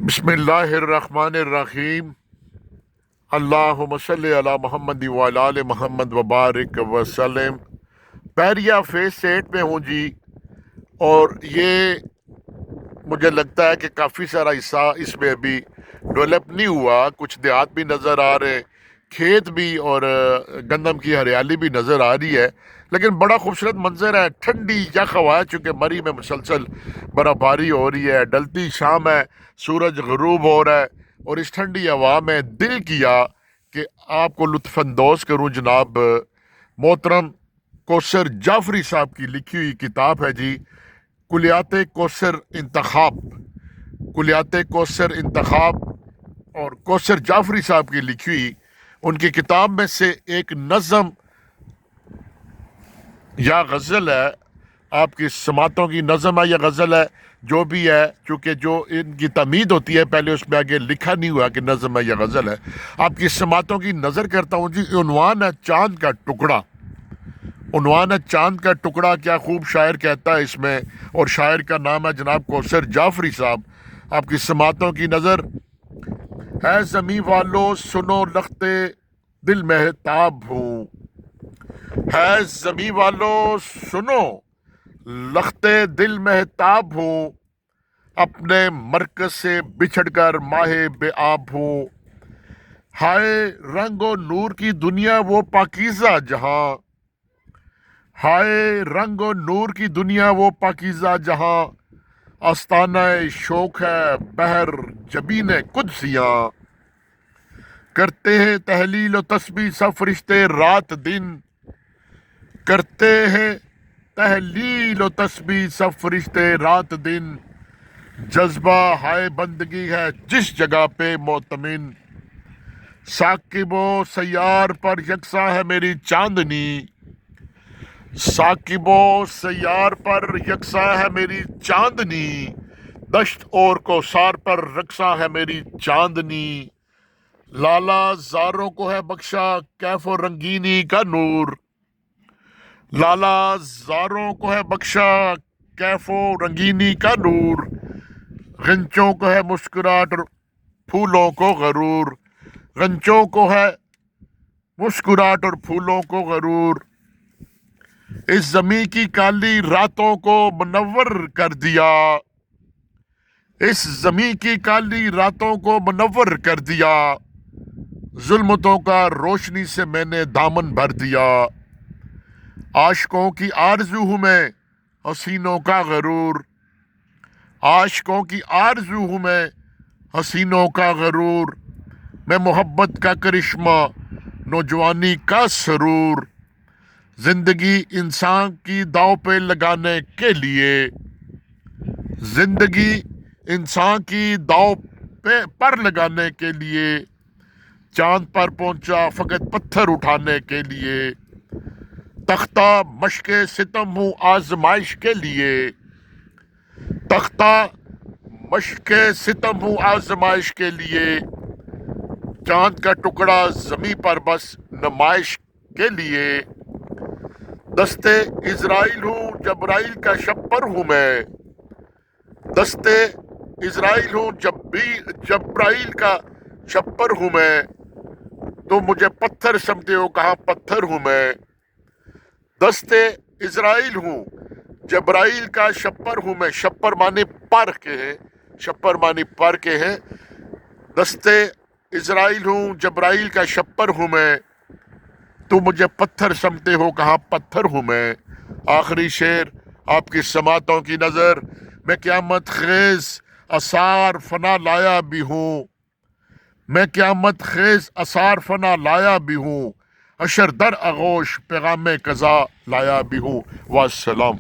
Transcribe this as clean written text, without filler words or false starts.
بسم اللہ الرحمن الرحیم۔ اللہم صلی علی محمد وعلی آل محمد وبارک وسلم۔ پیریا فیس 8 میں ہوں جی، اور یہ مجھے لگتا ہے کہ کافی سارا حصہ اس میں ابھی ڈیولپ نہیں ہوا۔ کچھ دیہات بھی نظر آ رہے ہیں، کھیت بھی، اور گندم کی ہریالی بھی نظر آ رہی ہے، لیکن بڑا خوبصورت منظر ہے۔ ٹھنڈی یخ ہوا ہے، چونکہ مری میں مسلسل برف باری ہو رہی ہے، ڈلتی شام ہے، سورج غروب ہو رہا ہے، اور اس ٹھنڈی ہوا میں دل کیا کہ آپ کو لطف اندوز کروں۔ جناب محترم کوثر جعفری صاحب کی لکھی ہوئی کتاب ہے جی، کلیات کوثر انتخاب۔ کلیات کوثر انتخاب، اور کوثر جعفری صاحب کی لکھی ہوئی ان کی کتاب میں سے ایک نظم یا غزل ہے، آپ کی سماعتوں کی نظم ہے یا غزل ہے، جو بھی ہے، چونکہ جو ان کی تمید ہوتی ہے پہلے اس میں آگے لکھا نہیں ہوا کہ نظم ہے یا غزل ہے۔ آپ کی سماعتوں کی نظر کرتا ہوں جی۔ عنوان ہے چاند کا ٹکڑا۔ عنوان ہے چاند کا ٹکڑا، کیا خوب شاعر کہتا ہے اس میں، اور شاعر کا نام ہے جناب کوثر جعفری صاحب۔ آپ کی سماعتوں کی نظر ہے۔ زمیں والو سنو لخت دل مہتاب ہوں، ہے زمیں والو سنو لخت دل مہتاب ہوں، اپنے مرکز سے بچھڑ کر ماہ بے آب ہوں، ہائے رنگ و نور کی دنیا وہ پاکیزہ جہاں، ہائے رنگ و نور کی دنیا وہ پاکیزہ جہاں، آستانہ شوق ہے بہر جبین قدسیاں، کرتے ہیں تحلیل و تسبیح سب فرشتے رات دن، کرتے ہیں تحلیل و تسبیح سب فرشتے رات دن، جذبہ ہائے بندگی ہے جس جگہ پہ معتمن، ثاقب و سیار پر یکساں ہے میری چاندنی، ثاقب و سیار پر یکساں ہے میری چاندنی، دشت اور کوثر پر رقصاں ہے میری چاندنی، لالا زاروں کو ہے بخشا کیف و رنگینی کا نور، لالا زاروں کو ہے بخشا کیف و رنگینی کا نور، غنچوں کو ہے مسکراہٹ اور پھولوں کو غرور، غنچوں کو ہے مسکراہٹ اور پھولوں کو غرور، اس زمیں کی کالی راتوں کو منور کر دیا، اس زمیں کی کالی راتوں کو منور کر دیا، ظلمتوں کا روشنی سے میں نے دامن بھر دیا، عاشقوں کی آرزو ہوں میں حسینوں کا غرور، عاشقوں کی آرزو ہوں میں حسینوں کا غرور، میں محبت کا کرشمہ نوجوانی کا سرور، زندگی انسان کی داؤ پہ لگانے کے لیے، زندگی انسان کی داؤ پر لگانے کے لیے، چاند پر پہنچا فقط پتھر اٹھانے کے لیے، تختہ مشق ستم ہوں آزمائش کے لیے، تختہ مشق ستم ہوں آزمائش کے لیے، چاند کا ٹکڑا زمیں پر بس نمائش کے لیے، دستے اسرائیل ہوں جبرائیل کا شپر ہوں میں، دستے اسرائیل ہوں جبرائیل کا شپر ہوں میں، تو مجھے پتھر سمجھتے ہو کہاں پتھر ہوں میں، دستے اسرائیل ہوں جبرائیل کا شپر ہوں میں، شپر معنی پر کے ہیں، شپر معنی پر کے ہیں، دستے اسرائیل ہوں جبرائیل کا شپر ہوں میں، تو مجھے پتھر سمجھتے ہو کہاں پتھر ہوں میں۔ آخری شعر آپ کی سماعتوں کی نظر، میں قیامت خیز آثار فنا لایا بھی ہوں، میں قیامت خیز آثار فنا لایا بھی ہوں، حشر در آغوش پیغام قضا لایا بھی ہوں۔ والسلام۔